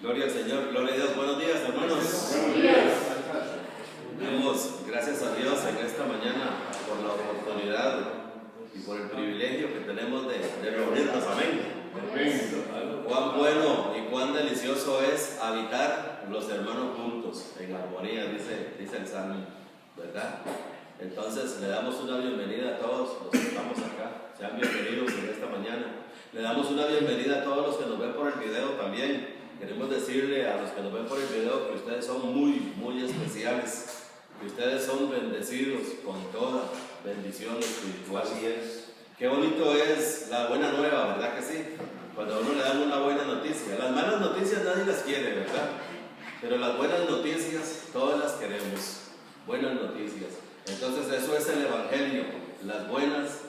Gloria al Señor, gloria a Dios. Buenos días, hermanos. Buenos días. Demos gracias a Dios en esta mañana por la oportunidad y por el privilegio que tenemos de reunirnos. Amén. Cuán bueno y cuán delicioso es habitar los hermanos juntos en armonía, dice el Salmo, ¿verdad? Entonces le damos una bienvenida a todos los que estamos acá. Sean bienvenidos en esta mañana. Le damos una bienvenida a todos los que nos ven por el video también. Queremos decirle a los que nos ven por el video que ustedes son muy, muy especiales, que ustedes son bendecidos con toda bendición espiritual. Así es. Qué bonito es la buena nueva, ¿verdad que sí? Cuando a uno le dan una buena noticia. Las malas noticias nadie las quiere, ¿verdad? Pero las buenas noticias todas las queremos. Buenas noticias. Entonces eso es el Evangelio, las buenas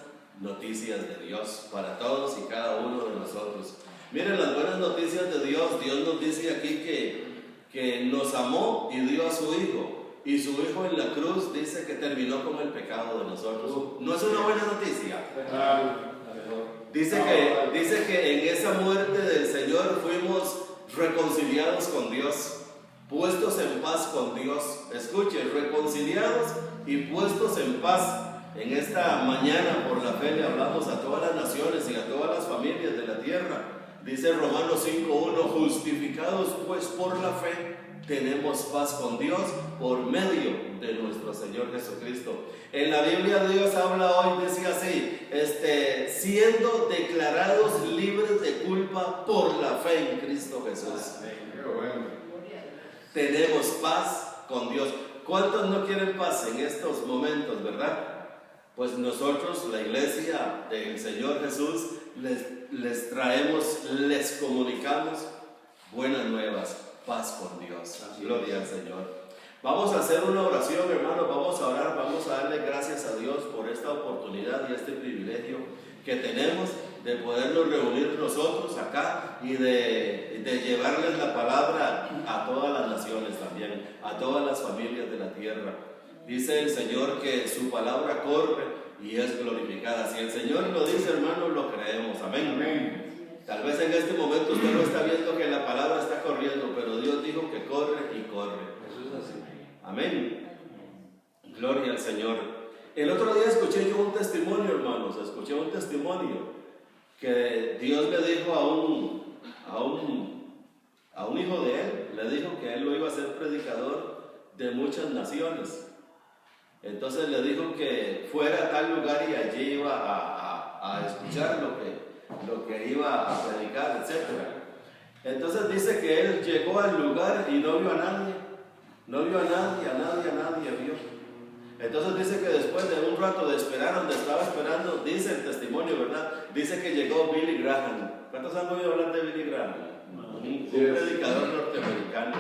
noticias de Dios para todos y cada uno de nosotros. Miren las buenas noticias de Dios. Dios nos dice aquí que nos amó y dio a su Hijo. Y su Hijo en la cruz dice que terminó con el pecado de nosotros. ¿No es una buena noticia? Dice que en esa muerte del Señor fuimos reconciliados con Dios, puestos en paz con Dios. Escuchen, reconciliados y puestos en paz. En esta mañana por la fe le hablamos a todas las naciones y a todas las familias de la tierra. Dice Romanos 5:1, justificados pues por la fe, tenemos paz con Dios por medio de nuestro Señor Jesucristo. En la Biblia Dios habla hoy, decía así, siendo declarados libres de culpa por la fe en Cristo Jesús. Tenemos paz con Dios. ¿Cuántos no quieren paz en estos momentos, verdad? Pues nosotros, la iglesia del Señor Jesús, les traemos, les comunicamos buenas nuevas, paz con Dios. Gloria al Señor. Vamos a hacer una oración, hermanos, vamos a orar, vamos a darle gracias a Dios por esta oportunidad y este privilegio que tenemos de podernos reunir nosotros acá y de llevarles la palabra a todas las naciones también, a todas las familias de la tierra. Dice el Señor que su palabra corre y es glorificada. Si el Señor lo dice, hermanos, lo creemos. Amén. Amén. Tal vez en este momento usted no está viendo que la palabra está corriendo, pero Dios dijo que corre y corre. Eso es así. Amén. Gloria al Señor. El otro día escuché yo un testimonio, hermanos. Escuché un testimonio que Dios le dijo a un hijo de él. Le dijo que él lo iba a ser predicador de muchas naciones. Entonces le dijo que fuera a tal lugar y allí iba a escuchar lo que iba a predicar, etc. Entonces dice que él llegó al lugar y no vio a nadie. No vio a nadie vio. Entonces dice que después de un rato de esperar donde estaba esperando, dice el testimonio, ¿verdad? Dice que llegó Billy Graham. ¿Cuántos han oído hablar de Billy Graham? Un predicador norteamericano.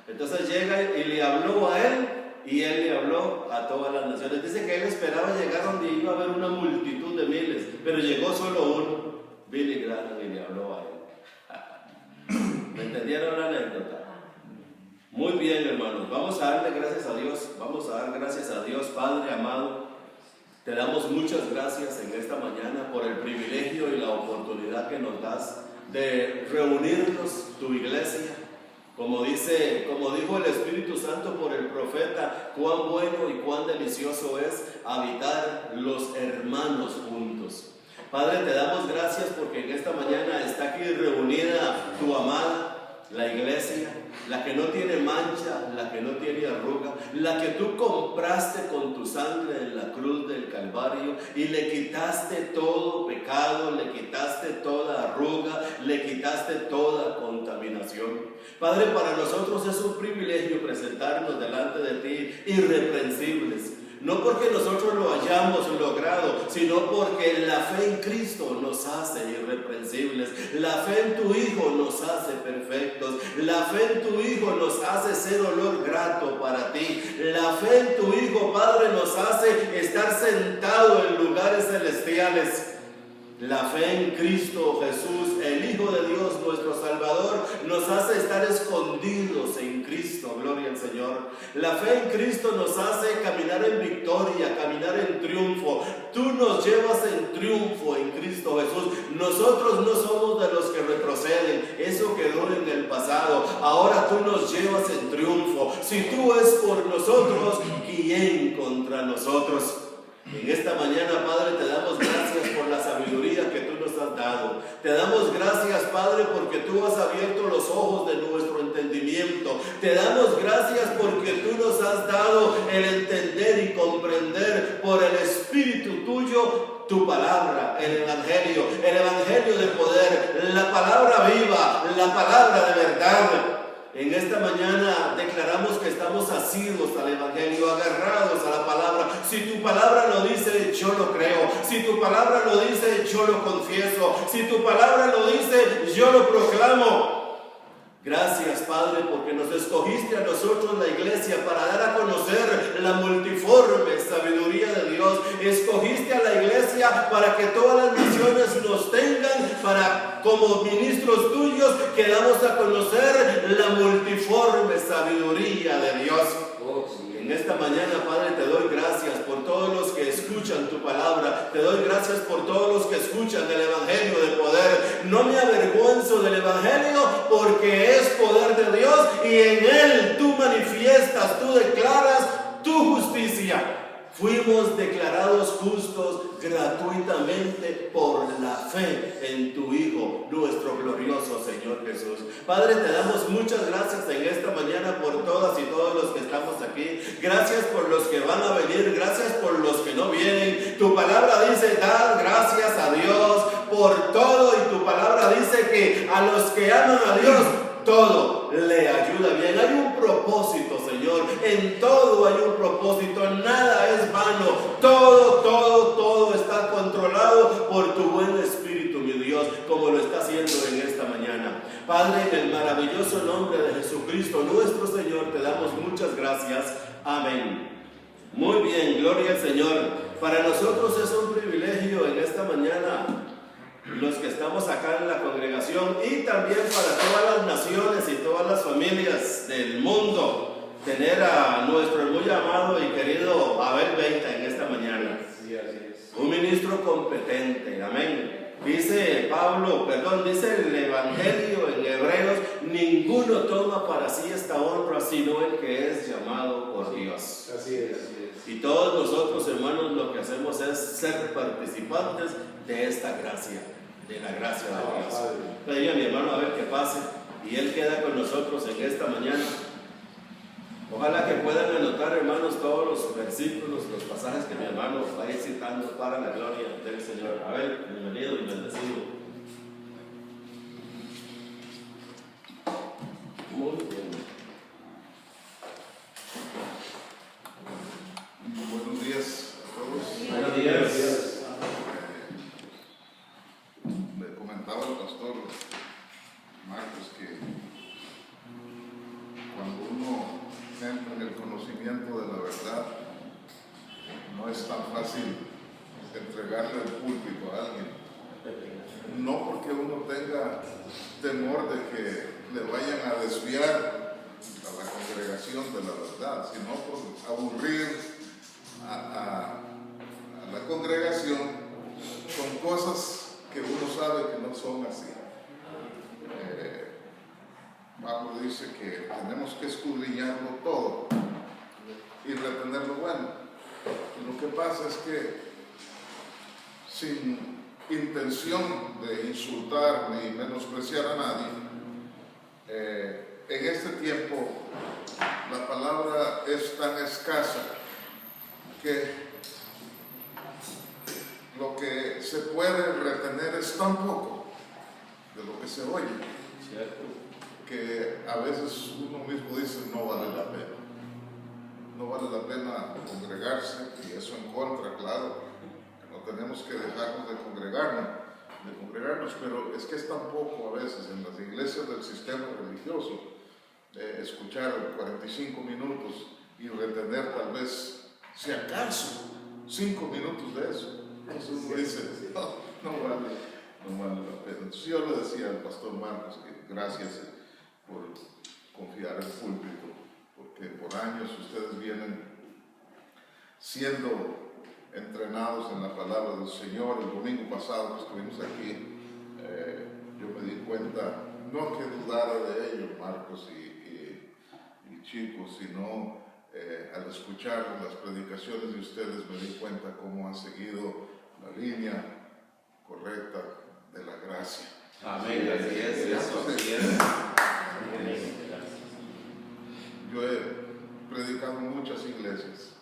Entonces llega y le habló a él. Y él le habló a todas las naciones. Dice que él esperaba llegar donde iba a haber una multitud de miles, pero llegó solo uno, Billy Graham, y le habló a él. ¿Me entendieron la anécdota? Muy bien, hermanos. Vamos a darle gracias a Dios. Vamos a dar gracias a Dios, Padre amado. Te damos muchas gracias en esta mañana por el privilegio y la oportunidad que nos das de reunirnos, tu iglesia. Como dijo el Espíritu Santo por el profeta, cuán bueno y cuán delicioso es habitar los hermanos juntos. Padre, te damos gracias porque en esta mañana está aquí reunida tu amada, la iglesia, la que no tiene mancha, la que no tiene arruga, la que tú compraste con tu sangre en la cruz del Calvario y le quitaste todo pecado, le quitaste toda arruga, le quitaste toda contaminación. Padre, para nosotros es un privilegio presentarnos delante de ti irreprensibles. No porque nosotros lo hayamos logrado, sino porque la fe en Cristo nos hace irreprensibles. La fe en tu Hijo nos hace perfectos. La fe en tu Hijo nos hace ser olor grato para ti. La fe en tu Hijo, Padre, nos hace estar sentado en lugares celestiales. La fe en Cristo Jesús, el Hijo de Dios, nuestro Salvador, nos hace estar escondidos en Cristo, gloria al Señor. La fe en Cristo nos hace caminar en victoria, caminar en triunfo. Tú nos llevas en triunfo en Cristo Jesús. Nosotros no somos de los que retroceden, eso quedó en el pasado. Ahora tú nos llevas en triunfo. Si tú es por nosotros, ¿quién contra nosotros? En esta mañana, Padre, te damos gracias por la sabiduría que tú nos has dado. Te damos gracias, Padre, porque tú has abierto los ojos de nuestro entendimiento. Te damos gracias porque tú nos has dado el entender y comprender por el Espíritu tuyo tu palabra, el Evangelio de poder, la palabra viva, la palabra de verdad. En esta mañana declaramos que estamos asidos al Evangelio, agarrados a la palabra. Si tu palabra lo dice, yo lo creo. Si tu palabra lo dice, yo lo confieso. Si tu palabra lo dice, yo lo proclamo. Gracias, Padre, porque nos escogiste a nosotros, la iglesia, para dar a conocer la multiforme sabiduría de Dios. Escogiste a la iglesia para que todas las naciones nos tengan, para como ministros tuyos que damos a conocer la multiforme sabiduría de Dios. En esta mañana, Padre, te doy gracias por todos los que escuchan tu palabra. Te doy gracias por todos los que escuchan el Evangelio de poder. No me avergüenzo del Evangelio porque es poder de Dios y en él tú manifiestas, tú declaras tu justicia. Fuimos declarados justos gratuitamente por la fe en tu Hijo, nuestro glorioso Señor Jesús. Padre, te damos muchas gracias en esta mañana por todas y todos los que estamos aquí. Gracias por los que van a venir, gracias por los que no vienen. Tu palabra dice, dar gracias a Dios por todo, y tu palabra dice que a los que aman a Dios, todo le ayuda bien. Hay un propósito, Señor. En todo hay un propósito. Nada es vano. Todo está controlado por tu buen Espíritu, mi Dios, como lo está haciendo en esta mañana. Padre, en el maravilloso nombre de Jesucristo, nuestro Señor, te damos muchas gracias. Amén. Muy bien, gloria al Señor. Para nosotros es un privilegio en esta mañana, los que estamos acá en la congregación, y también para todas las naciones y todas las familias del mundo, tener a nuestro muy amado y querido Abel Beita en esta mañana. Sí, así es. Un ministro competente, amén. Dice el Evangelio en Hebreos, ninguno toma para sí esta honra sino el que es llamado por Dios. Así es. Y todos nosotros, hermanos, lo que hacemos es ser participantes de esta gracia, de la gracia de Dios. Pedí a mi hermano a ver qué pase, y él queda con nosotros en esta mañana. Ojalá que puedan anotar, hermanos, todos los versículos, los pasajes que mi hermano va a ir citando para la gloria del Señor. A ver, bienvenido y bendecido. Muy bien. Buenos días a todos. Buenos días. Me comentaba el pastor Marcos que cuando uno entra en el conocimiento de la verdad, no es tan fácil entregarle el púlpito a alguien. No porque uno tenga temor de que le vayan a desviar a la congregación de la verdad, sino por aburrir a la congregación con cosas que uno sabe que no son así. Pablo dice que tenemos que escudriñarlo todo y retener lo bueno. Y lo que pasa es que, sin intención de insultar ni menospreciar a nadie, en este tiempo la palabra es tan escasa que lo que se puede retener es tan poco de lo que se oye. ¿Cierto? Que a veces uno mismo dice no vale la pena. No vale la pena congregarse, y eso en contra, claro, que no tenemos que dejarnos de congregarnos, pero es que es tan poco a veces en las iglesias del sistema religioso escuchar 45 minutos y retener tal vez, si acaso, 5 minutos de eso. Entonces uno dice, no vale la pena. Entonces yo le decía al pastor Marcos que gracias por confiar en el púlpito, porque por años ustedes vienen siendo entrenados en la palabra del Señor. El domingo pasado que estuvimos aquí, yo me di cuenta, no que dudara de ellos, Marcos y chicos, sino al escuchar las predicaciones de ustedes me di cuenta cómo han seguido la línea correcta de la gracia. Amén, así es, eso así es. Yo he predicado en muchas iglesias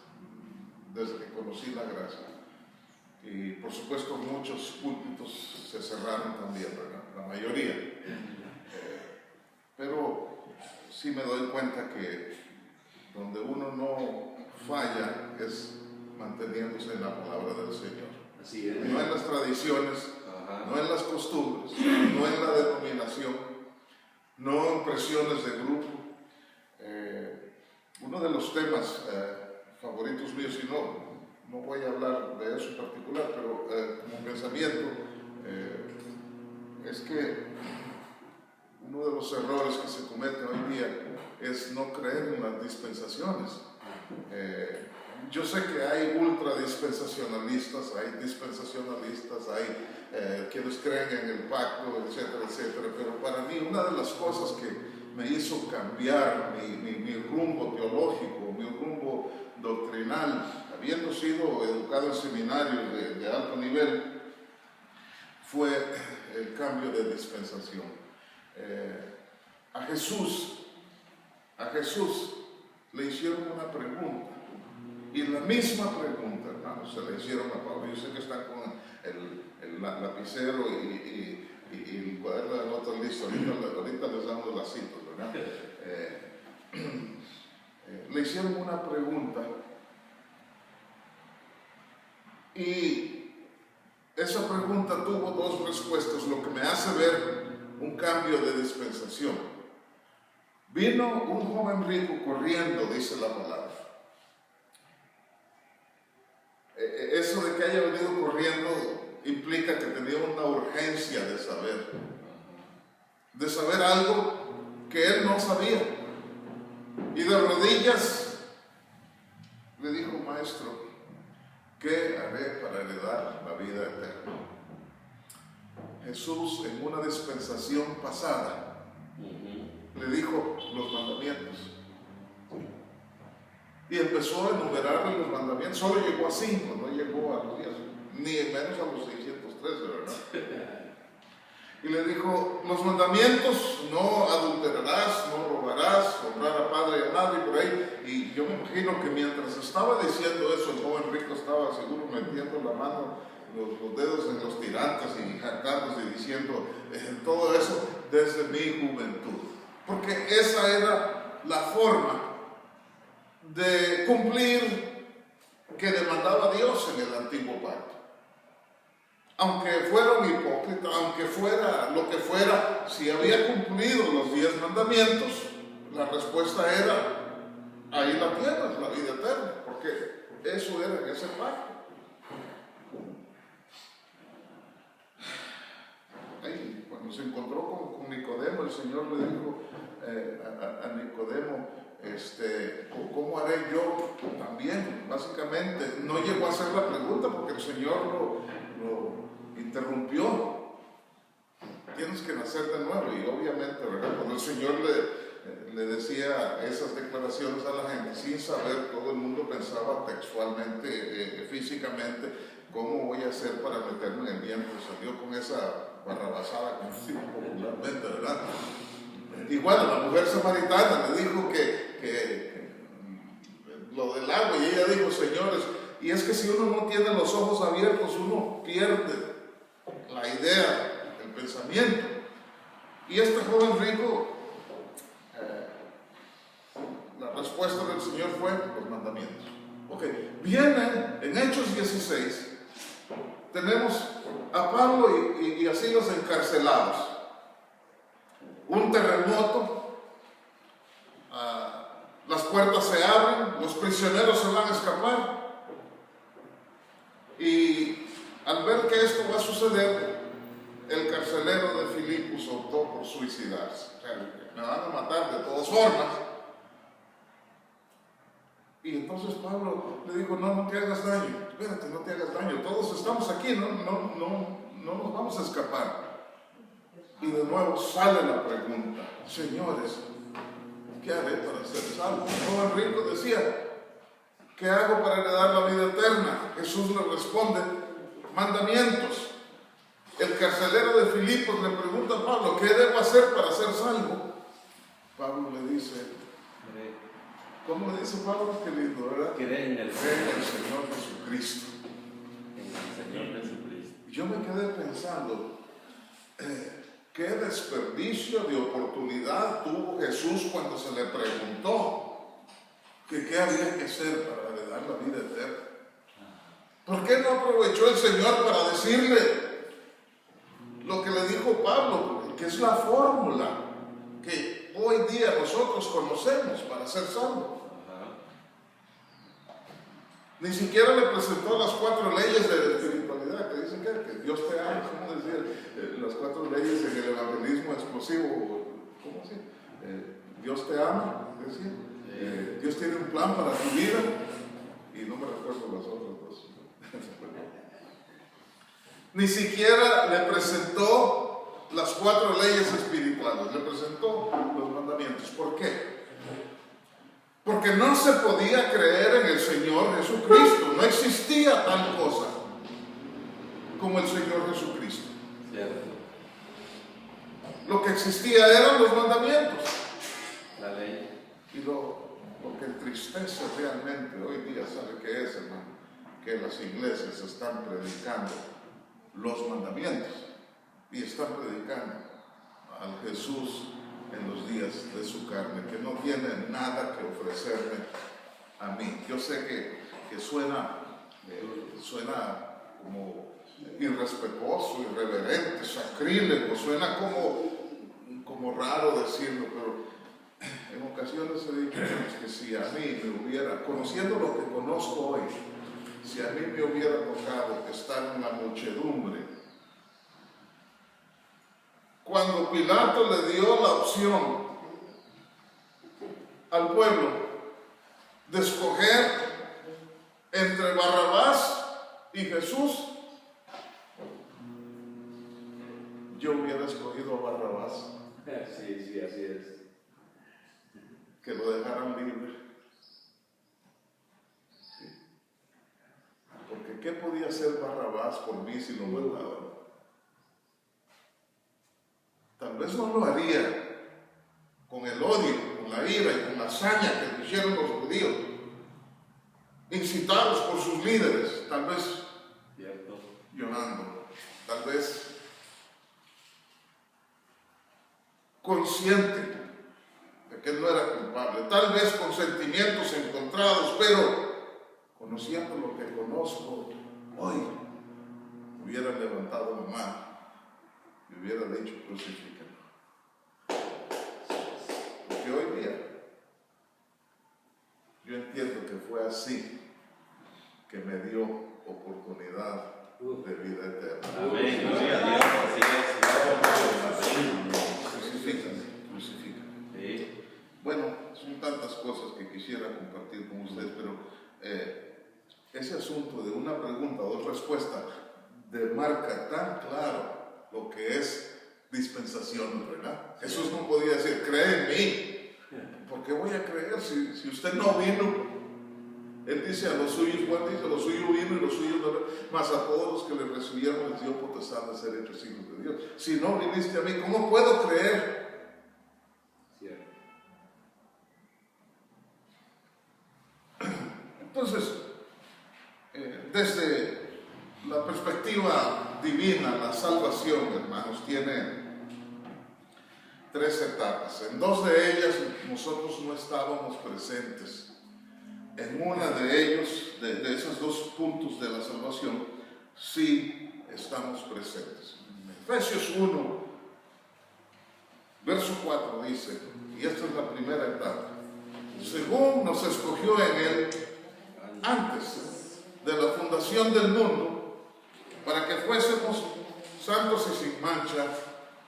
desde que conocí la gracia, y por supuesto muchos púlpitos se cerraron también, ¿verdad? La mayoría, pero sí me doy cuenta que donde uno no falla es manteniéndose en la palabra del Señor. Así es. No en las tradiciones, no en las costumbres, no en la denominación, no en presiones de grupo. Uno de los temas favoritos míos, y no voy a hablar de eso en particular, pero como pensamiento, es que uno de los errores que se cometen hoy día es no creer en las dispensaciones. Yo sé que hay ultradispensacionalistas, hay quienes creen en el pacto, etcétera, etcétera, pero para mí una de las cosas que me hizo cambiar mi rumbo teológico, mi rumbo doctrinal, habiendo sido educado en seminarios de alto nivel, fue el cambio de dispensación. A Jesús le hicieron una pregunta, y la misma pregunta, hermanos, se le hicieron a Pablo. Yo sé que están con el lapicero y el cuaderno de notas listo. Ahorita les damos las citas, ¿verdad? Le hicieron una pregunta, y esa pregunta tuvo dos respuestas, lo que me hace ver un cambio de dispensación. Vino un joven rico corriendo, dice la palabra. Eso de que haya venido corriendo implica que tenía una urgencia de saber algo que él no sabía. Y de rodillas le dijo: Maestro, ¿qué haré para heredar la vida eterna? Jesús, en una dispensación pasada, le dijo los mandamientos. Y empezó a enumerarle los mandamientos. Solo llegó a 5, no llegó a los 10, ni menos a los 613, ¿verdad? Y le dijo: los mandamientos: no adulterarás, no robarás, honrar a padre y a madre, y por ahí. Y yo me imagino que mientras estaba diciendo eso, el joven rico estaba seguro metiendo la mano, los dedos en los tirantes y jactándose y diciendo todo eso desde mi juventud. Porque esa era la forma de cumplir que demandaba Dios en el antiguo pacto. Aunque fuera un hipócrita, aunque fuera lo que fuera, si había cumplido los 10 mandamientos, la respuesta era: ahí la tienes, la vida eterna, porque eso era en ese pacto. Ahí, cuando se encontró con Nicodemo, el Señor le dijo a Nicodemo: ¿cómo haré yo también? Básicamente, no llegó a hacer la pregunta porque el Señor lo interrumpió. Tienes que nacer de nuevo. Y obviamente, ¿verdad?, cuando el Señor le decía esas declaraciones a la gente sin saber, todo el mundo pensaba textualmente, físicamente: ¿cómo voy a hacer para meterme en el vientre? Salió con esa barrabasada, como decimos popularmente, ¿verdad? Igual a la mujer samaritana le dijo que lo del agua, y ella dijo: señores, y es que si uno no tiene los ojos abiertos, uno pierde la idea, el pensamiento. Y este joven rico, la respuesta del Señor fue: los mandamientos. Ok, viene en Hechos 16, tenemos a Pablo y a Silas encarcelados. Un terremoto, las puertas se abren, los prisioneros se van a escapar, y Al ver que esto va a suceder, el carcelero de Filipos optó por suicidarse. O sea, me van a matar de todas formas. Y entonces Pablo le dijo, no te hagas daño, espérate, no te hagas daño, todos estamos aquí, no nos vamos a escapar. Y de nuevo sale la pregunta, señores, ¿qué haré para ser salvo? El joven rico decía, ¿qué hago para heredar la vida eterna? Jesús le responde, mandamientos. El carcelero de Filipos le pregunta a Pablo, ¿qué debo hacer para ser salvo? Pablo le dice, ¿cómo le dice Pablo? Qué lindo, ¿verdad? Cree en el Señor Jesucristo. En el Señor Jesucristo. Yo me quedé pensando, qué desperdicio de oportunidad tuvo Jesús cuando se le preguntó que qué había que hacer para heredar la vida eterna. ¿Por qué no aprovechó el Señor para decirle lo que le dijo Pablo, que es la fórmula que hoy día nosotros conocemos para ser salvos? Ni siquiera le presentó las 4 leyes de la espiritualidad que dicen que Dios te ama, ¿cómo decir? Las 4 leyes en el evangelismo explosivo, ¿cómo así? Dios te ama, decía. Dios tiene un plan para tu vida, y no me recuerdo las otras 2. Ni siquiera le presentó las 4 leyes espirituales, le presentó los mandamientos. ¿Por qué? Porque no se podía creer en el Señor Jesucristo. No existía tal cosa como el Señor Jesucristo. Cierto. Lo que existía eran los mandamientos. La ley. Y lo que entristece realmente hoy día, ¿sabe qué es, hermano? Que las iglesias están predicando los mandamientos y están predicando al Jesús en los días de su carne, que no tiene nada que ofrecerme a mí. Yo sé que suena como irrespetuoso, irreverente, sacrílego, suena como raro decirlo, pero en ocasiones he dicho que si a mí me hubiera, conociendo lo que conozco hoy, si a mí me hubiera tocado estar en la muchedumbre, cuando Pilato le dio la opción al pueblo de escoger entre Barrabás y Jesús, yo hubiera escogido a Barrabás. Sí, así es. Que lo dejaran libre. Sí. Porque ¿qué podía hacer Barrabás por mí si lo mataban? Tal vez no lo haría con el odio, con la ira y con la hazaña que hicieron los judíos, incitados por sus líderes, tal vez llorando, tal vez consciente de que él no era culpable, tal vez con sentimientos encontrados, pero conociendo lo que conozco hoy, hubiera levantado la mano y hubiera dicho, crucifíquenlo. Porque hoy día yo entiendo que fue así que me dio oportunidad de vida eterna. Amén, gloria a Dios, así es. Crucifícame. Sí. Bueno, son tantas cosas que quisiera compartir con ustedes, pero ese asunto de una pregunta o respuesta demarca tan claro lo que es dispensación, ¿verdad? Jesús no podía decir, cree en mí. ¿Por qué voy a creer si usted no vino? Él dice a los suyos, Juan dice, a los suyos vino y los suyos no, mas a todos los que le recibieron les dio potestad de ser hechos hijos de Dios. Si no viniste a mí, ¿cómo puedo creer? Cierto. Entonces, desde la perspectiva divina, la salvación, hermanos, tiene 3 etapas. En 2 de ellas nosotros no estábamos presentes. En una de ellos, de esos 2 puntos de la salvación, sí estamos presentes. Efesios 1, verso 4 dice, y esta es la primera etapa, según nos escogió en él antes de la fundación del mundo, para que fuésemos santos y sin mancha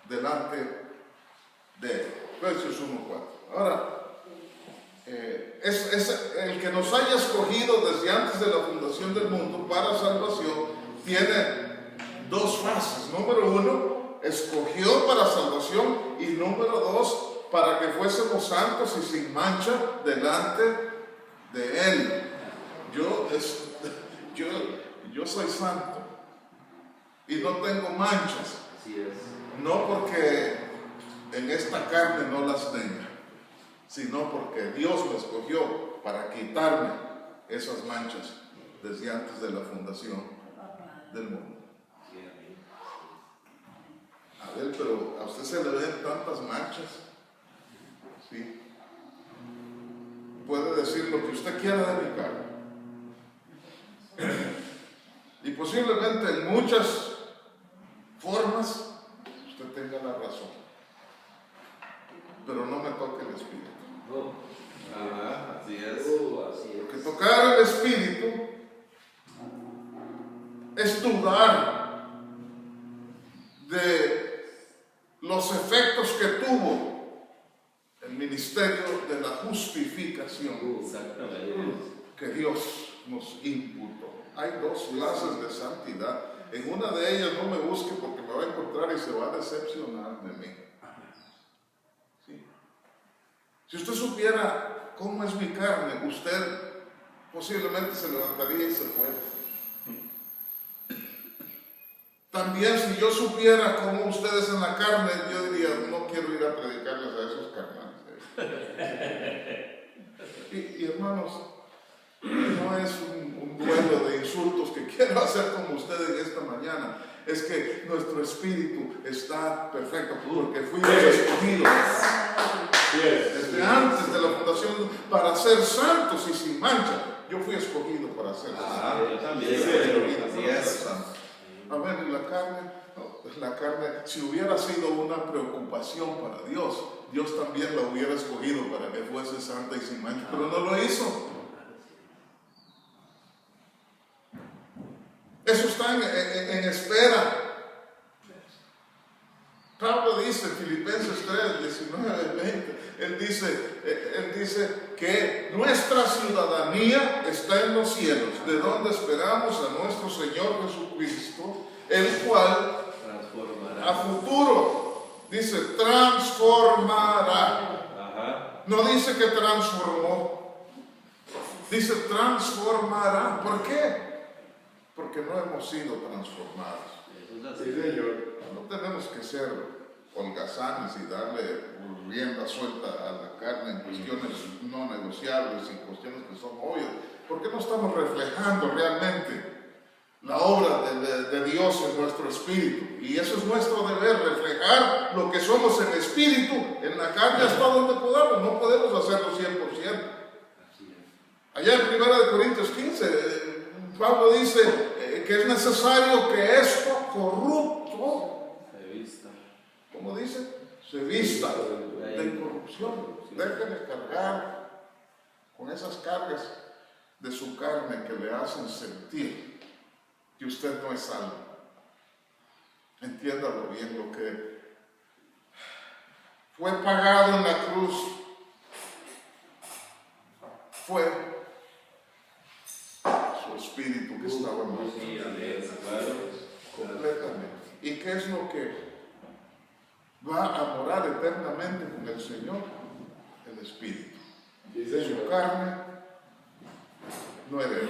delante de Él. Efesios 1:4. Ahora, es el que nos haya escogido desde antes de la fundación del mundo para salvación, tiene dos fases. Número uno, escogió para salvación, y número dos, para que fuésemos santos y sin mancha delante de Él. Yo soy santo y no tengo manchas. Así es. No porque en esta carne no las tenga, sino porque Dios me escogió para quitarme esas manchas desde antes de la fundación del mundo. A ver, pero a usted se le ven tantas manchas, ¿sí? Puede decir lo que usted quiera de mi carne, y posiblemente en muchas formas usted tenga la razón, pero no me toque el espíritu. Ajá, así es. Porque tocar el espíritu es dudar de los efectos que tuvo el ministerio de la justificación que Dios nos imputó. Hay dos clases de santidad. En una de ellas no me busque, porque me va a encontrar y se va a decepcionar de mí. ¿Sí? Si usted supiera cómo es mi carne, usted posiblemente se levantaría y se fue. También, si yo supiera cómo ustedes en la carne, yo diría, no quiero ir a predicarles a esos carnales. Y hermanos, no es un duelo de insultos que quiero hacer con ustedes en esta mañana. Es que nuestro espíritu está perfecto, porque fuimos escogidos desde antes de la fundación para ser santos y sin mancha. Yo fui escogido para ser santo. Yo también. Así es. A ver, la carne, si hubiera sido una preocupación para Dios, Dios también la hubiera escogido para que fuese santa y sin mancha, pero no lo hizo. Eso está en espera. Pablo dice en Filipenses 3, 19, 20, él dice que nuestra ciudadanía está en los cielos, de donde esperamos a nuestro Señor Jesucristo, el cual a futuro, dice, transformará. No dice que transformó, dice transformará. ¿Por qué? Porque no hemos sido transformados. No tenemos que ser holgazanes y darle rienda suelta a la carne en cuestiones no negociables, en cuestiones que son obvias, porque no estamos reflejando realmente la obra de Dios en nuestro espíritu. Y eso es nuestro deber, reflejar lo que somos en espíritu, en la carne, hasta donde podamos. No podemos hacerlo 100%. Allá en 1 Corintios 15, Pablo dice que es necesario que esto corrupto se vista. ¿Cómo dice? Se vista de corrupción. Deje de cargar con esas cargas de su carne que le hacen sentir que usted no es salvo. Entiéndalo bien, lo que fue pagado en la cruz fue su espíritu que estaba muerto. Completamente. ¿Y qué es lo que va a morar eternamente con el Señor? El espíritu. Su carne no hereda.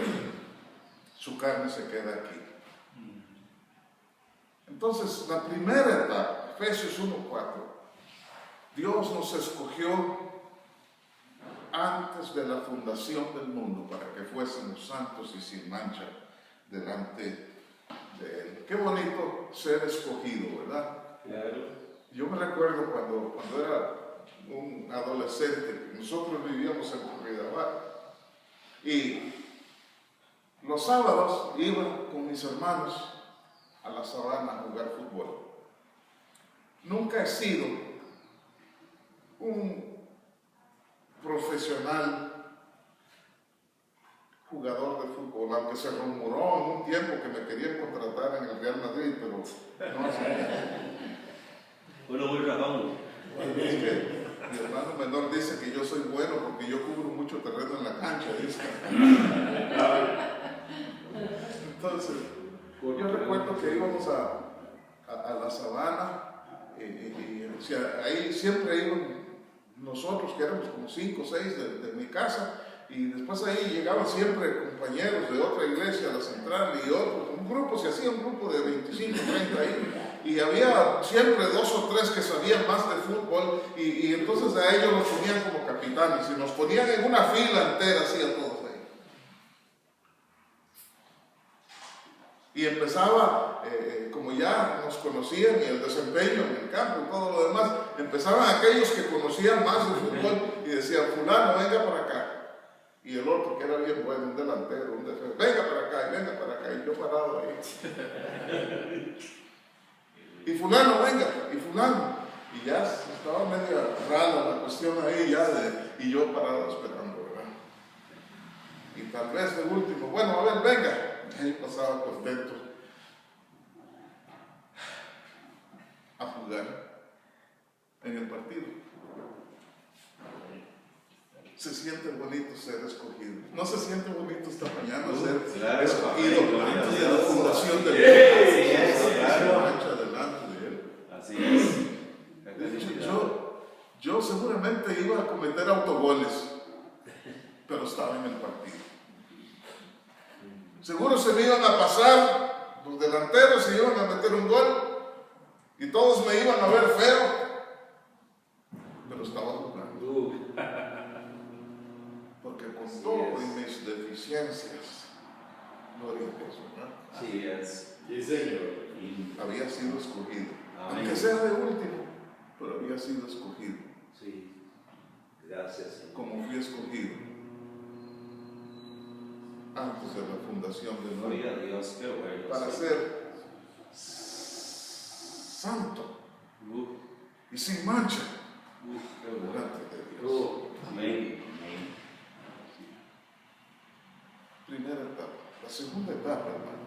Su carne se queda aquí. Entonces, la primera etapa, Efesios 1:4, Dios nos escogió antes de la fundación del mundo para que fuésemos santos y sin mancha delante de Él. Qué bonito ser escogido, ¿verdad? Claro. Yo me recuerdo cuando era un adolescente, nosotros vivíamos en Curridabat, y los sábados iba con mis hermanos a la sabana a jugar fútbol. Nunca he sido un profesional jugador de fútbol, aunque se rumoró en un tiempo que me querían contratar en el Real Madrid, pero no sé. Uno muy rajón. Es que mi hermano menor dice que yo soy bueno porque yo cubro mucho terreno en la cancha, dice. Entonces, yo recuerdo que íbamos a la sabana, o sea, ahí siempre íbamos nosotros, que éramos como 5 o 6 de mi casa, y después ahí llegaban siempre compañeros de otra iglesia, la central, y otros, un grupo, se hacía un grupo de 25, 30 ahí, y había siempre 2 o 3 que sabían más de fútbol, y entonces a ellos los ponían como capitanes, y nos ponían en una fila entera, así a todos ahí. Y empezaba, como ya nos conocían y el desempeño en el campo y todo lo demás, empezaban aquellos que conocían más de fútbol y decían, fulano, venga para acá. Y el otro, que era bien bueno, un delantero, un defensor, venga para acá, y venga para acá, y yo parado ahí. Y fulano, venga, y fulano. Y ya estaba media rara la cuestión ahí, y yo parado esperando, ¿verdad? Y tal vez de último, bueno, a ver, venga. Ahí pasaba contento a jugar en el partido. Se siente bonito ser escogido. ¿No se siente bonito esta mañana ser escogido antes de la fundación del mundo? Así es, claro. Delante de él. Así es. Yo seguramente iba a cometer autogoles, pero estaba en el partido. Seguro se me iban a pasar, los delanteros se iban a meter un gol y todos me iban a ver feo, pero estaba jugando. Porque con todo y mis deficiencias, gloria a Dios, ¿verdad? Así es. Sí, Señor. Había sido escogido. Amén. Aunque sea de último, pero había sido escogido. Sí. Gracias, Señor. Como fui escogido antes de la fundación del mundo. Gloria a Dios, qué bueno. Para ser santo y sin mancha delante de Dios. Amén. Primera etapa. La segunda etapa, hermano,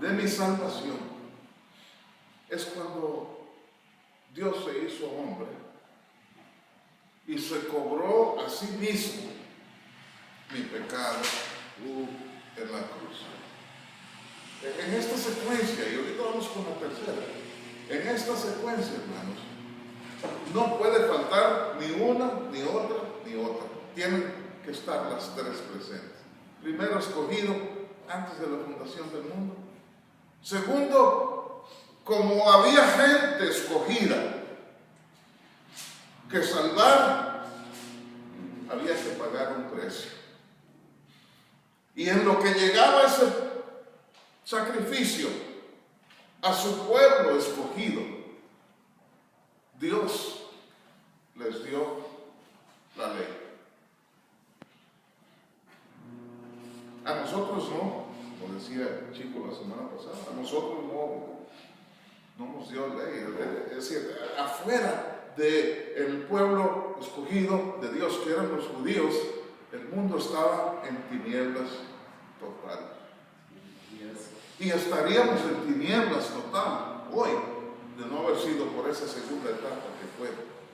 de mi salvación es cuando Dios se hizo hombre y se cobró a sí mismo mi pecado en la cruz. En esta secuencia, y ahorita vamos con la tercera, en esta secuencia, hermanos, no puede faltar ni una, ni otra, ni otra. Tienen que estar las tres presentes. Primero, escogido antes de la fundación del mundo. Segundo, como había gente escogida que salvar, había que pagar un precio. Y en lo que llegaba ese sacrificio a su pueblo escogido, Dios les dio la ley. A nosotros no, como decía Chico la semana pasada, a nosotros no nos dio ley. Es decir, afuera del pueblo escogido de Dios, que eran los judíos, el mundo estaba en tinieblas total. Y estaríamos en tinieblas total hoy, de no haber sido por esa segunda etapa que fue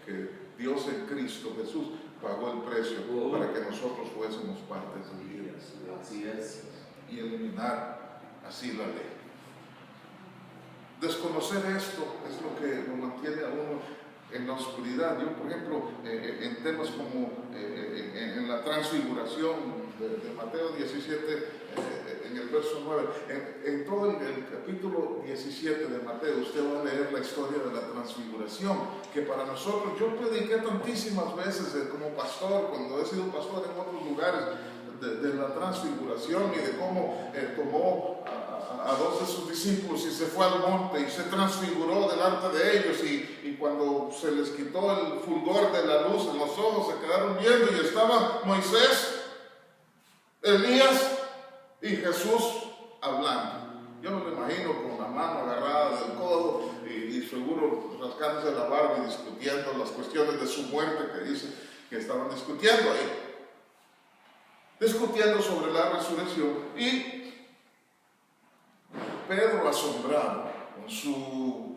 que Dios en Cristo Jesús pagó el precio para que nosotros fuésemos parte de su vida. Así es. Y eliminar así la ley. Desconocer esto es lo que lo mantiene a uno en la oscuridad. Yo, por ejemplo, en temas como en la transfiguración de Mateo 17, en el verso 9, en todo el capítulo 17 de Mateo, usted va a leer la historia de la transfiguración, que para nosotros, yo prediqué tantísimas veces como pastor, cuando he sido pastor en otros lugares, de la transfiguración y de cómo tomó a dos de sus discípulos y se fue al monte y se transfiguró delante de ellos, y cuando se les quitó el fulgor de la luz en los ojos, se quedaron viendo y estaban Moisés, Elías y Jesús hablando. Yo me lo imagino con la mano agarrada del codo y seguro rascándose la barba y discutiendo las cuestiones de su muerte, que dice que estaban discutiendo ahí. discutiendo sobre la resurrección, y Pedro, asombrado con su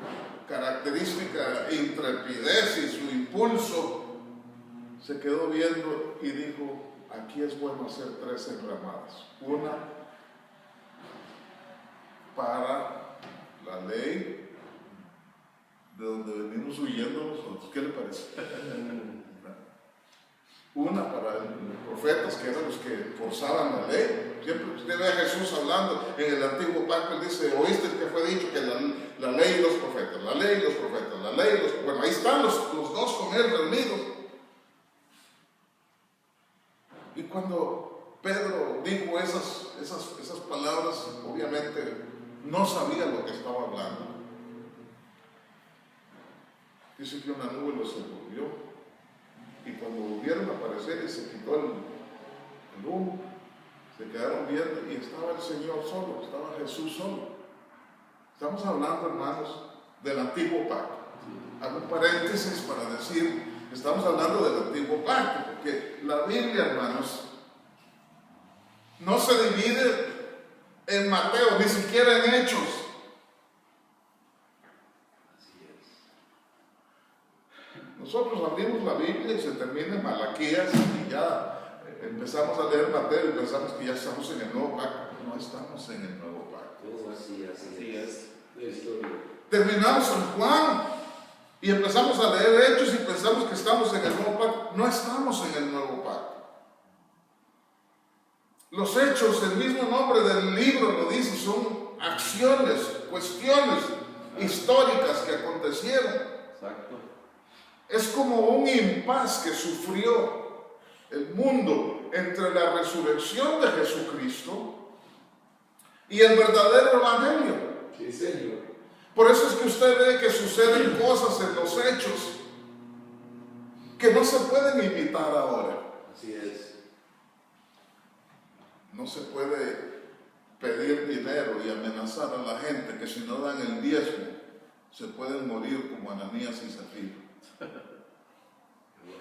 característica intrepidez y su impulso, se quedó viendo y dijo: aquí es bueno hacer 3 enramadas, una para la ley de donde venimos huyendo nosotros. ¿Qué le parece? Una para los profetas, que eran los que forzaban la ley. Siempre usted ve a Jesús hablando en el antiguo pacto, él dice: oíste que fue dicho que la ley y los profetas, la ley y los profetas, la ley y los... Bueno, ahí están los dos con él reunidos. Y cuando Pedro dijo esas palabras, obviamente no sabía lo que estaba hablando. Dice que una nube los envolvió, y cuando volvieron a aparecer y se quitó el humo, se quedaron viendo y estaba el Señor solo, estaba Jesús solo. Estamos hablando, hermanos, del antiguo pacto. Hago un paréntesis para decir, estamos hablando del antiguo pacto, porque la Biblia, hermanos, no se divide en Mateo, ni siquiera en Hechos. Nosotros abrimos la Biblia y se termina en Malaquías y ya empezamos a leer Mateo y pensamos que ya estamos en el nuevo pacto. No estamos en el nuevo pacto. Así es. Terminamos en Juan y empezamos a leer Hechos y pensamos que estamos en el nuevo pacto. No estamos en el nuevo pacto. Los hechos, el mismo nombre del libro lo dice, son acciones, cuestiones históricas que acontecieron. Exacto. Es como un impas que sufrió el mundo entre la resurrección de Jesucristo y el verdadero evangelio. Sí, Señor. Por eso es que usted ve que suceden cosas en los hechos que no se pueden imitar ahora. Así es. No se puede pedir dinero y amenazar a la gente que si no dan el diezmo se pueden morir como Ananías y Zafira.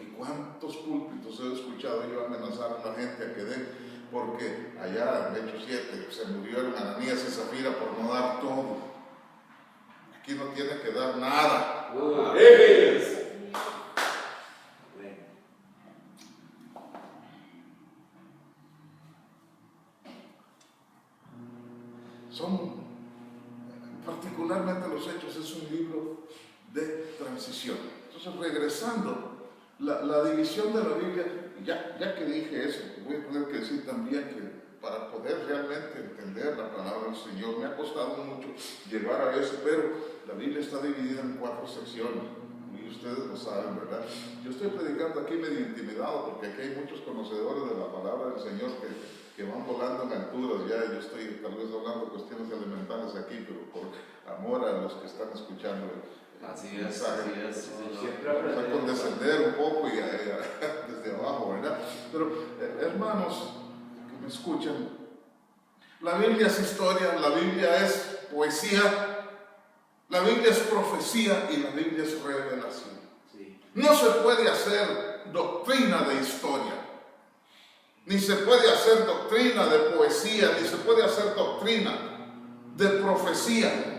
¿Y cuántos púlpitos he escuchado yo amenazar a la gente a que den? Porque allá en Hechos 7 se murieron Ananías y Zafira por no dar todo. Aquí no tiene que dar nada. Particularmente los Hechos es un libro de transición. Entonces, regresando, la división de la Biblia, ya que dije eso, voy a tener que decir también que para poder realmente entender la palabra del Señor, me ha costado mucho llegar a eso, pero la Biblia está dividida en 4 secciones, y ustedes lo saben, ¿verdad? Yo estoy predicando aquí medio intimidado, porque aquí hay muchos conocedores de la palabra del Señor que van volando en alturas. Ya yo estoy tal vez hablando cuestiones elementales aquí, pero por amor a los que están escuchando Así es, así es. Siempre vamos a condescender un poco y desde abajo, ¿verdad? Pero hermanos que me escuchan, la Biblia es historia, la Biblia es poesía, la Biblia es profecía y la Biblia es revelación. Sí. No se puede hacer doctrina de historia, ni se puede hacer doctrina de poesía, ni se puede hacer doctrina de profecía.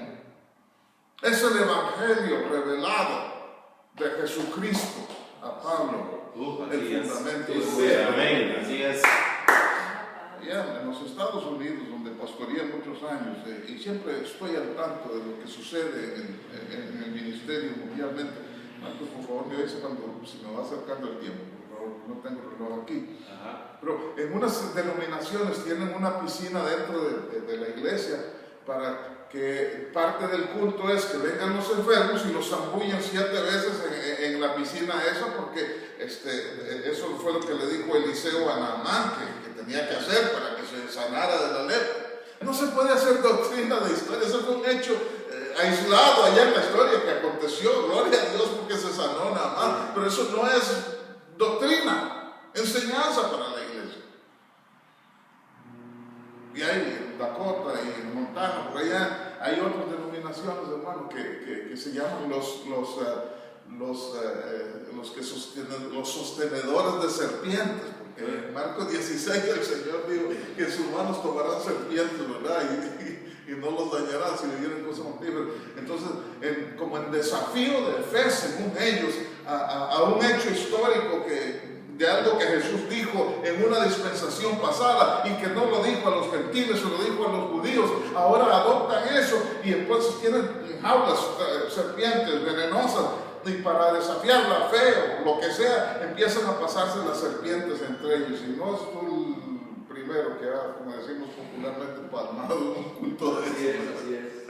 Es el evangelio revelado de Jesucristo a Pablo, el fundamento de Sí, amén, así es. en los Estados Unidos, donde pastoreé muchos años, y siempre estoy al tanto de lo que sucede en el ministerio mundialmente. Marcos, por favor, me avisa cuando se me va acercando el tiempo, por favor, no tengo el reloj aquí. Pero en unas denominaciones tienen una piscina dentro de la iglesia para que parte del culto es que vengan los enfermos y los zambullan 7 veces en la piscina esa, porque eso fue lo que le dijo Eliseo a Naamán que tenía que hacer para que se sanara de la lepra. No se puede hacer doctrina de historia, eso fue un hecho aislado allá en la historia que aconteció, gloria a Dios porque se sanó Naamán, pero eso no es doctrina, enseñanza para la iglesia. Y hay en Dakota y en Montana, por allá, hay otras denominaciones, hermano, que se llaman los sostenedores de serpientes, Marcos 16 el Señor dijo que en sus manos tomarán serpientes, ¿verdad? Y no los dañarán si vivieran cosas mortíferas. Entonces, como en desafío de fe, según ellos, a un hecho histórico de algo que Jesús dijo en una dispensación pasada y que no lo dijo a los gentiles, se lo dijo a los judíos, ahora adoptan eso y entonces tienen jaulas, serpientes venenosas, y para desafiar la fe o lo que sea, empiezan a pasarse las serpientes entre ellos. Y no es tú el primero que ha, como decimos popularmente, palmado en un culto de eso. Así es.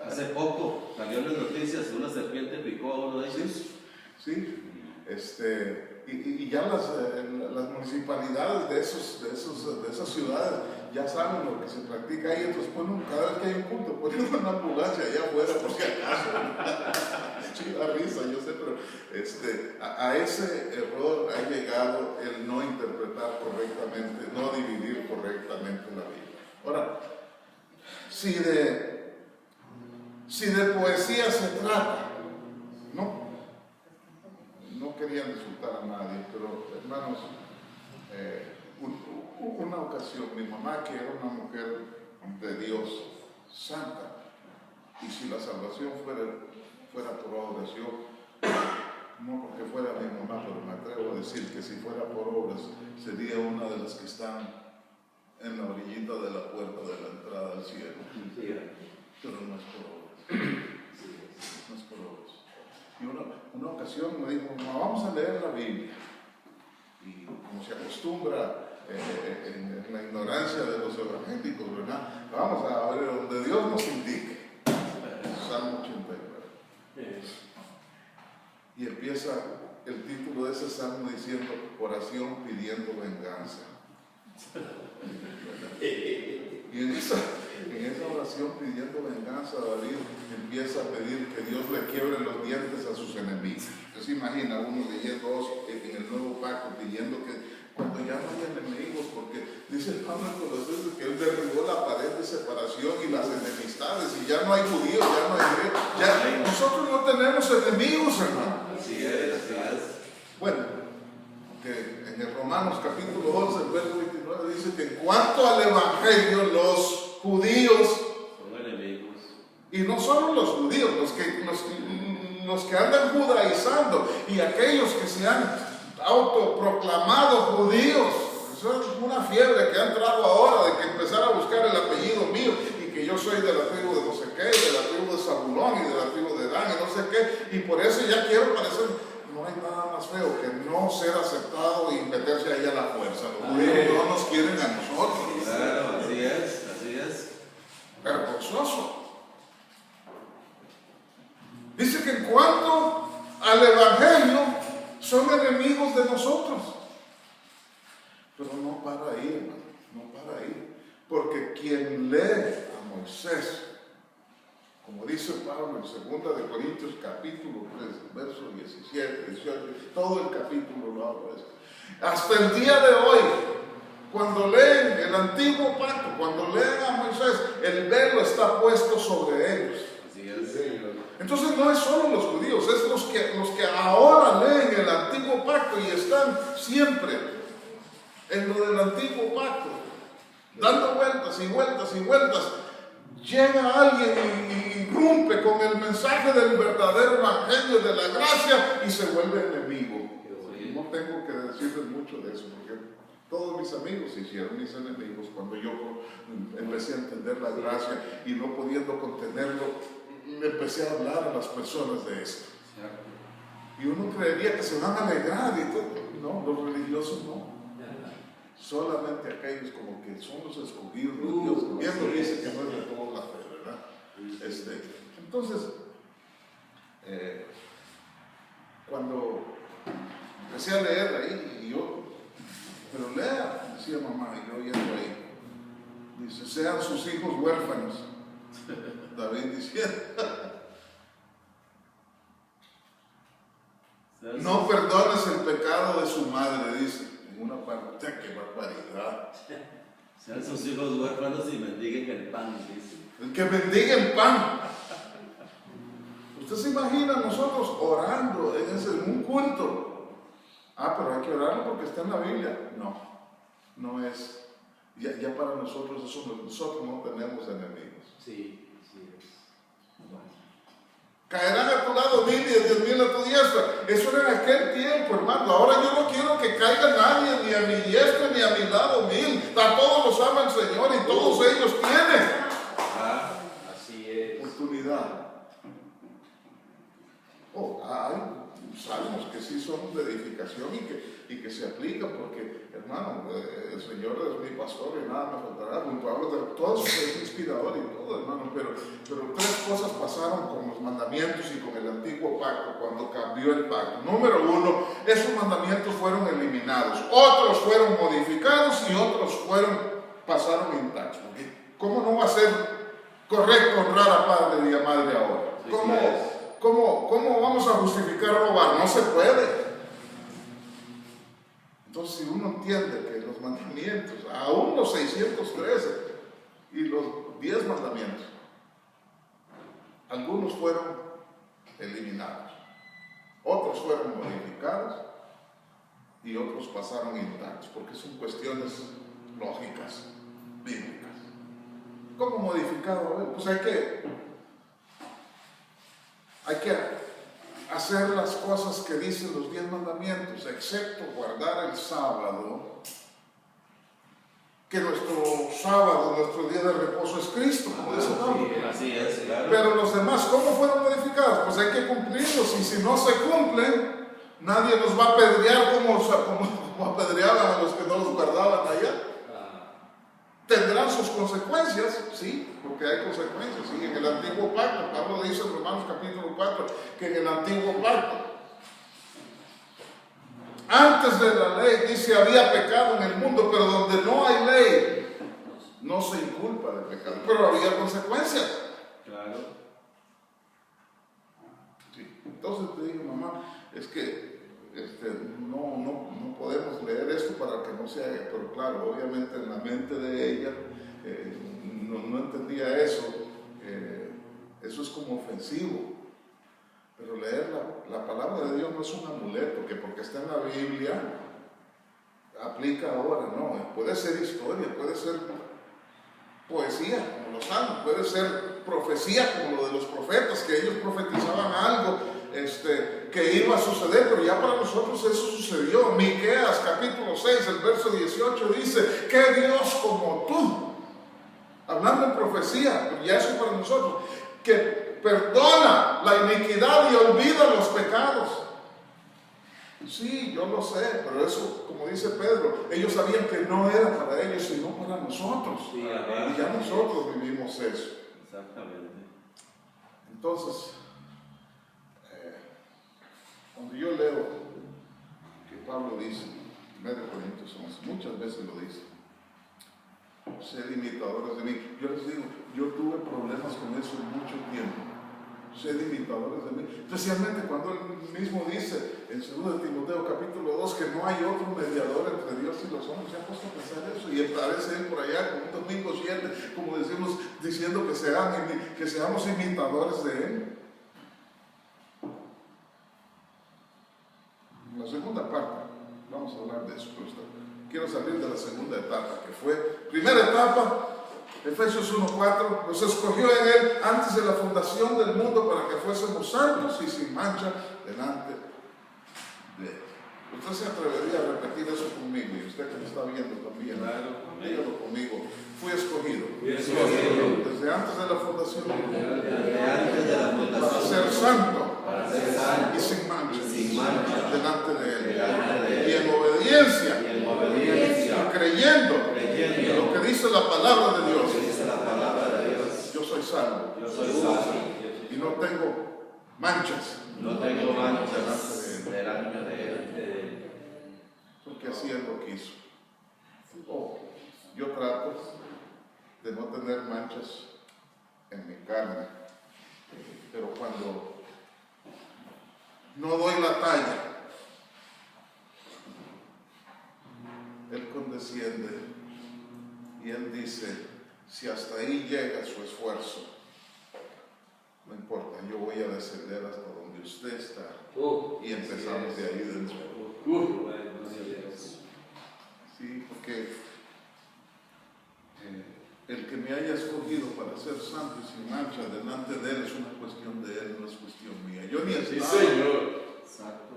Hace poco salió en las noticias una serpiente picó a uno de ellos. Sí. Y ya las municipalidades de esas ciudades ya saben lo que se practica ahí, entonces cada vez que hay un culto ponen una ambulancia allá afuera por si acaso. Sí, da risa, yo sé, pero a ese error ha llegado el no interpretar correctamente, no dividir correctamente la Biblia. Ahora, si de poesía se trata, no querían insultar a nadie, pero hermanos, una ocasión, mi mamá, que era una mujer de Dios, santa, y si la salvación fuera por oración, no porque fuera mi mamá, pero me atrevo a decir que si fuera por obras, sería una de las que están en la orillita de la puerta de la entrada al cielo. Pero no es por obras. No es por obras. Y una ocasión me dijo, mamá, vamos a leer la Biblia. Y como se acostumbra en la ignorancia de los evangélicos, ¿verdad? Vamos a ver donde Dios nos indique. Salmo 89. Y empieza el título de ese salmo diciendo, oración pidiendo venganza. Y en esa oración pidiendo venganza, David empieza a pedir que Dios le quiebre los dientes a sus enemigos. Usted se imagina uno leyendo en el Nuevo Pacto pidiendo que cuando ya no hay enemigos, porque dice Pablo en Colosenses que él derribó la pared de separación y las enemistades, y ya no hay judíos, ya no hay griegos, ya nosotros no tenemos enemigos, hermano. Así es. Bueno, que en el Romanos capítulo 11, el verso 29 dice que en cuanto al evangelio, los judíos son enemigos. Y no solo los judíos, los que andan judaizando y aquellos que se han autoproclamado judíos. Eso es una fiebre que ha entrado ahora de que empezar a buscar el apellido mío y que yo soy de la tribu de no sé qué, de la tribu de Zabulón y de la tribu de Dan y no sé qué, y por eso ya quiero parecer. No hay nada más feo que no ser aceptado y meterse ahí a la fuerza. Los judíos no nos quieren a nosotros. Claro, así es. Vergonzoso. Dice que en cuanto al evangelio son enemigos de nosotros. Pero no para ahí, hermano, no para ahí. Porque quien lee a Moisés, como dice Pablo en 2 de Corintios capítulo 3, verso 17, 18, todo el capítulo lo habla de esto. Hasta el día de hoy, cuando leen el antiguo pacto, cuando leen a Moisés, el velo está puesto sobre ellos. Así es. Entonces no es solo los judíos, es los que ahora leen el antiguo pacto y están siempre en lo del antiguo pacto, dando vueltas y vueltas y vueltas. Llega alguien y irrumpe con el mensaje del verdadero evangelio de la gracia y se vuelve enemigo. No tengo que decirles mucho de eso, porque todos mis amigos se hicieron mis enemigos cuando yo empecé a entender la gracia y no pudiendo contenerlo, empecé a hablar a las personas de esto. Y uno creería que se van a alegrar y todo. No, los religiosos no. Solamente aquellos como que son los escogidos de Dios. Bien lo dice que no es de toda la fe, ¿verdad? Entonces, cuando empecé a leer ahí, y yo, pero lea, decía mamá, y yo yendo ahí, dice, sean sus hijos huérfanos. David diciendo, no perdones el pecado de su madre, dice. Una parte, qué barbaridad. Sean sus hijos huérfanos y mendiguen el pan, dice. Que mendiguen pan. Usted se imagina nosotros orando en un culto Pero hay que orarlo porque está en la Biblia. No, no es. Ya para nosotros nosotros no tenemos enemigos. Sí, sí es. Caerán a tu lado 1000 y 10.000 a tu diestra. Eso era en aquel tiempo, hermano. Ahora yo no quiero que caiga nadie, ni a mi diestra ni a mi lado 1000. A todos los ama el Señor y todos ellos tienen Así es. oportunidad. Hay salmos que sí son de edificación y que se aplican porque, hermano, el Señor es mi pastor y nada me faltará. Junto hablo de todo eso, es inspirador y todo, hermano, pero 3 cosas pasaron con los mandamientos y con el antiguo pacto cuando cambió el pacto. Número 1, esos mandamientos fueron eliminados, otros fueron modificados y otros pasaron intactos. ¿Cómo no va a ser correcto honrar a padre y a madre ahora? ¿Cómo vamos a justificar robar? No se puede. Entonces, si uno entiende que los mandamientos, aún los 613 y los 10 mandamientos, algunos fueron eliminados, otros fueron modificados y otros pasaron intactos, porque son cuestiones lógicas, bíblicas. ¿Cómo modificado? A ver, pues hay que hacer las cosas que dicen los 10 mandamientos, excepto guardar el sábado, que nuestro sábado, nuestro día de reposo es Cristo, como dice Pablo. Así es, claro. Pero los demás, ¿cómo fueron modificados? Pues hay que cumplirlos, y si no se cumplen, nadie nos va a apedrear como apedreaban a los que no los guardaban allá. Tendrán sus consecuencias, sí, porque hay consecuencias, sí, en el antiguo pacto. Pablo dice en Romanos capítulo 4 que en el antiguo pacto, antes de la ley, dice, había pecado en el mundo, pero donde no hay ley, no se inculpa de pecado, pero había consecuencias. Claro. Sí. Entonces te digo, mamá, es que no podemos leer esto para que no sea, pero claro, obviamente en la mente de ella no entendía eso. Eso es como ofensivo. Pero leer la palabra de Dios no es un amuleto que porque está en la Biblia aplica ahora, no. Puede ser historia, puede ser poesía, como los salmos, puede ser profecía, como lo de los profetas, que ellos profetizaban algo que iba a suceder, pero ya para nosotros eso sucedió. Miqueas capítulo 6, el verso 18 dice, ¿qué Dios como tú? Hablando en profecía, ya eso para nosotros, que perdona la iniquidad y olvida los pecados. Sí, yo lo sé, pero eso, como dice Pedro, ellos sabían que no era para ellos, sino para nosotros. Sí, y ya nosotros vivimos eso. Exactamente. Entonces, cuando yo leo que Pablo dice, 1 Corintios 11, muchas veces lo dice, sed imitadores de mí. Yo les digo, yo tuve problemas con eso mucho tiempo. Sed imitadores de mí. Especialmente cuando él mismo dice en 2 Timoteo capítulo 2 que no hay otro mediador entre Dios y los hombres. Se ha puesto a pensar eso y aparece él por allá con un domingo 7, como decimos, diciendo que seamos imitadores de él. La segunda parte, vamos a hablar de eso, pero quiero salir de la segunda etapa, que fue, primera etapa, Efesios 1:4, nos escogió en él antes de la fundación del mundo para que fuésemos santos y sin mancha delante de él. Usted se atrevería a repetir eso conmigo, y usted que me está viendo también, dígalo conmigo. Fui escogido. Desde antes de la fundación para ser santo y sin mancha delante de él. Y en obediencia, creyendo lo que dice la palabra de Dios. Yo soy salvo. Y no tengo manchas. Delante de él. Porque así él lo quiso. Yo trato de no tener manchas en mi carne, pero cuando no doy la talla, él condesciende y él dice, si hasta ahí llega su esfuerzo, no importa, yo voy a descender hasta donde usted está, y empezamos de ahí dentro. santo y sin mancha delante de Él es una cuestión de Él, no es cuestión mía. Yo ni Sí, estaba. Señor. Exacto.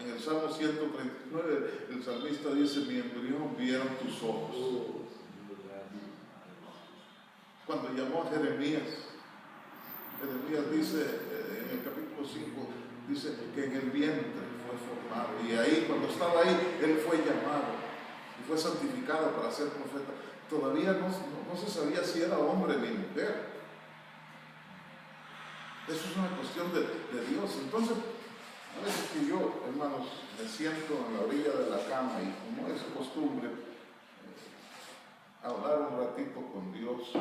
En el Salmo 139, el salmista dice: mi embrión vieron tus ojos. Cuando llamó a Jeremías dice, en el capítulo 5, dice que en el vientre fue formado. Y ahí, cuando estaba ahí, él fue llamado y fue santificado para ser profeta. Todavía no se sabía si era hombre ni mujer. Eso es una cuestión de Dios. Entonces, a veces que yo, hermanos, me siento en la orilla de la cama y, como es costumbre, hablar un ratito con Dios.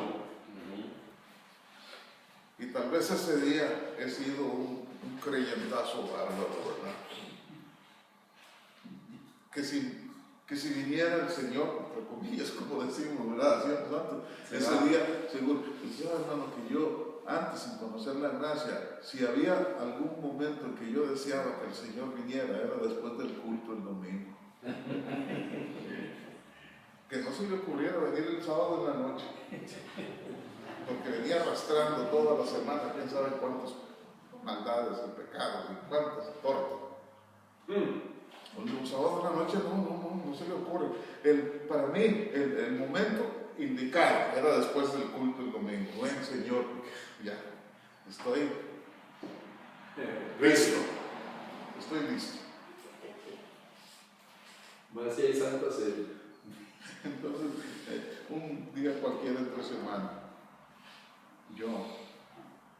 Y tal vez ese día he sido un creyentazo bárbaro, ¿verdad? Que si viniera el Señor, entre comillas, como decimos, ¿verdad? Hacíamos antes, ese día, seguro, decía, hermano, que yo, antes, sin conocer la gracia, si había algún momento en que yo deseaba que el Señor viniera, era después del culto el domingo. Que no se le ocurriera venir el sábado en la noche, porque venía arrastrando toda la semana, quién sabe cuántas maldades y pecados y cuántas tortas. Un sábado en la noche no se le ocurre. Para mí, el momento indicado era después del culto el domingo. Ven, Señor, ya estoy listo. Estoy listo. Más si hay Santa Cena. Entonces, un día cualquiera entre semana, yo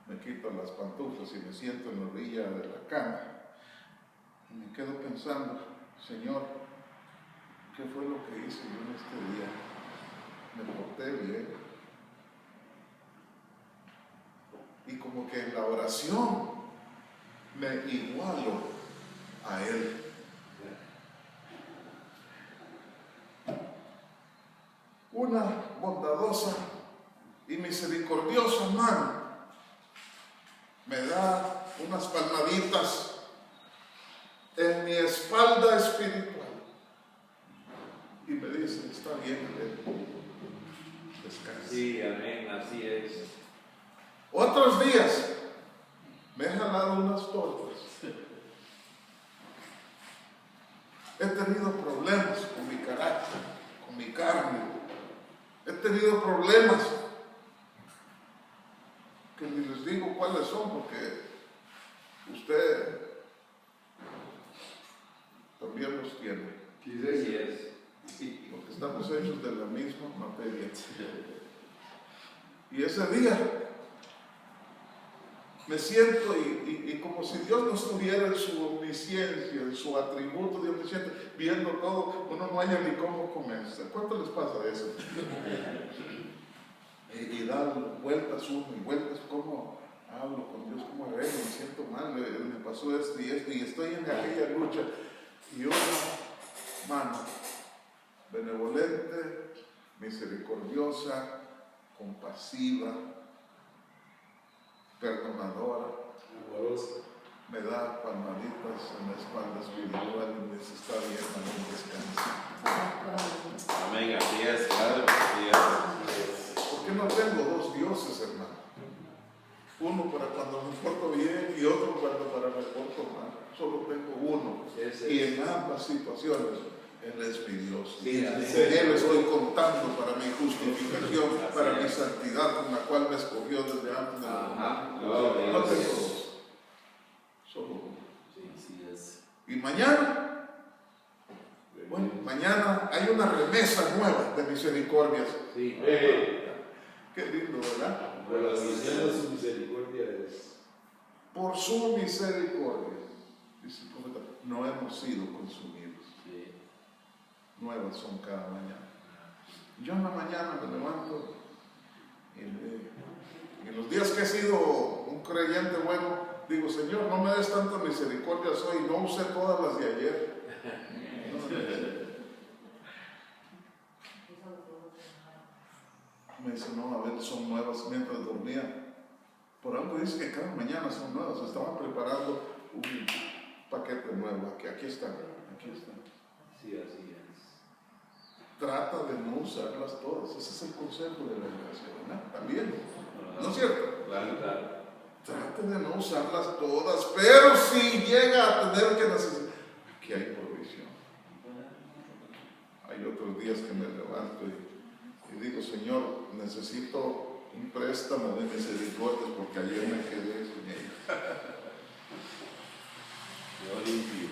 me quito las pantuflas y me siento en la orilla de la cama y me quedo pensando: Señor, ¿qué fue lo que hice yo en este día? Me porté bien. Y como que en la oración me igualo a Él. Una bondadosa y misericordiosa mano me da unas palmaditas en mi espalda espiritual y me dice: está bien, descansa. Sí, amén, así es. Otros días me he jalado unas tortas. He tenido problemas con mi carácter, con mi carne. He tenido problemas que ni les digo cuáles son, porque usted también los tiene. Sí, es. Sí, porque estamos hechos de la misma materia. Y ese día me siento y como si Dios no estuviera en su omnisciencia, en su atributo de omnisciente, viendo todo, uno no haya ni cómo comerse. ¿Cuánto les pasa eso? y dar vueltas uno y vueltas, cómo hablo con Dios, cómo arreglo, me siento mal, me pasó esto y estoy en aquella lucha. Y una mano benevolente, misericordiosa, compasiva, perdonadora, Amorosa. me da palmaditas en la espalda espiritual y me dice: está bien, amén, descansa. Amén, así es, claro, así es. ¿Por qué no tengo dos dioses, hermano? Uno para cuando me porto bien y otro para me porto mal. Solo tengo uno. Y en ambas situaciones Él es mi Dios. Sí, en Él estoy contando para mi justificación, para mi santidad, con la cual me escogió desde antes de la mundo. No tengo dos, solo uno. Sí, es. Y mañana, bueno, mañana hay una remesa nueva de misericordias. Sí. Qué lindo, ¿verdad? Por la misión de su misericordia es. Por su misericordia, dice el profeta, no hemos sido consumidos. Sí. Nuevas son cada mañana. Yo en la mañana me levanto y en los días que he sido un creyente bueno, digo: Señor, no me des tanta misericordia hoy, no usé todas las de ayer. Me dice: no, a ver, son nuevas. Mientras dormía, por algo dice que cada mañana son nuevas. Estaban preparando un paquete nuevo. Aquí están. Sí, así es. Trata de no usarlas todas. Ese es el consejo de la iglesia, ¿verdad? También. ¿no es cierto? Claro, claro. Trate de no usarlas todas, pero si llega a tener que necesitar, aquí hay provisión. Hay otros días que me levanto y digo, Señor, necesito un préstamo de misericordia porque ayer me quedé sin ella. Yo limpio.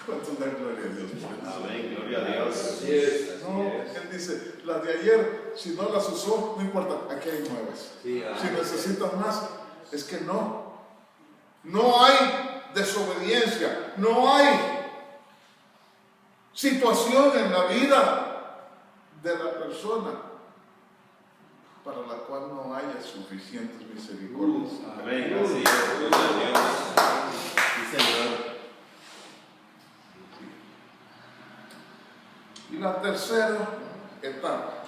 ¿Cuántos dan gloria a Dios por eso? Amén, gloria a Dios. Así es, No, así es. él dice, las de ayer, si no las usó, no importa, aquí hay nuevas. Sí, Si necesitas más, es que no. No hay desobediencia, no hay situación en la vida de la persona para la cual no haya suficientes misericordias. Amén, así es, gloria a Dios. Sí, Señor. Y la tercera etapa,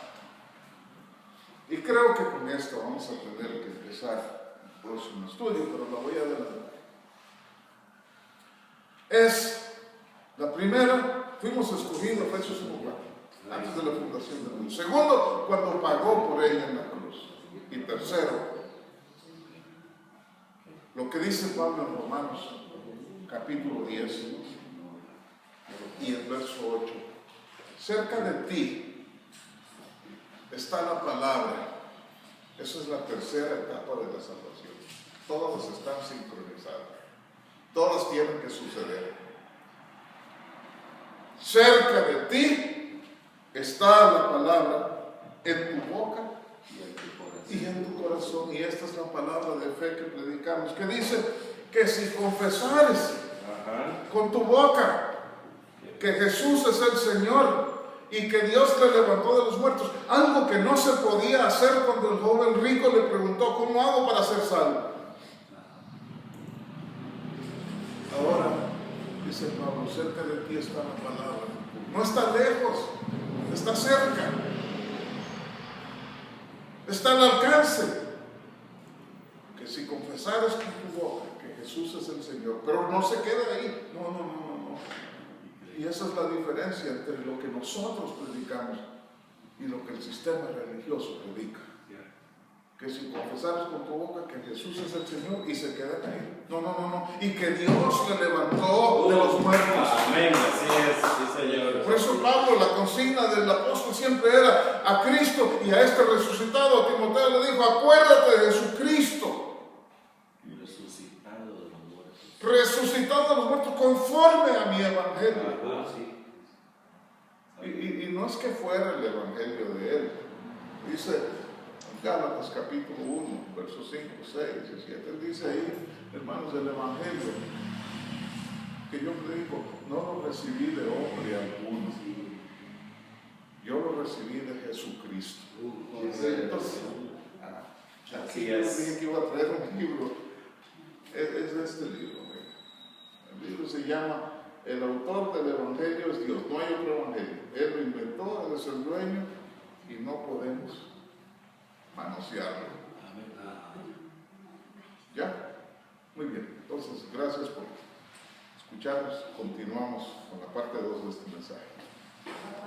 y creo que con esto vamos a tener que empezar el próximo estudio, pero la voy a adelantar. Es la primera, fuimos escogidos, Efesios 1:4, antes de la fundación del mundo. Segundo, cuando pagó por ella en la cruz. Y tercero, lo que dice Pablo en Romanos, capítulo 10, y el verso 8. Cerca de ti está la palabra. Esa es la tercera etapa de la salvación. Todas están sincronizadas. Todas tienen que suceder. Cerca de ti está la palabra en tu boca y en tu corazón. Y esta es la palabra de fe que predicamos, que dice que si confesares con tu boca que Jesús es el Señor y que Dios le levantó de los muertos, algo que no se podía hacer cuando el joven rico le preguntó, ¿cómo hago para ser salvo? Ahora, dice Pablo, cerca de ti está la palabra. No está lejos, está cerca. Está al alcance. Que si confesares con tu boca que Jesús es el Señor, pero no se queda ahí. No. Y esa es la diferencia entre lo que nosotros predicamos y lo que el sistema religioso predica. Que si confesares con tu boca que Jesús es el Señor y se quedan ahí. No. Y que Dios le levantó de los muertos. Amén, así es, sí, Señor. Por eso Pablo, la consigna del apóstol siempre era a Cristo y a este resucitado. A Timoteo le dijo, acuérdate de Jesucristo. Resucitado de los muertos. Resucitado de los muertos conforme a mi evangelio. Ah, sí. Y no es que fuera el evangelio de él. Dice Gálatas capítulo 1, versos 5, 6 y 7. Él dice ahí, hermanos, del evangelio que yo predico, no lo recibí de hombre alguno. Yo lo recibí de Jesucristo. Entonces, Así es. yo dije que iba a traer un libro. Es de este libro. El libro se llama El autor del evangelio es Dios. No hay otro evangelio. Él lo inventó, él es el dueño y no podemos manosearlo. ¿Ya? Muy bien. Entonces, gracias por escucharnos. Continuamos con la parte 2 de este mensaje.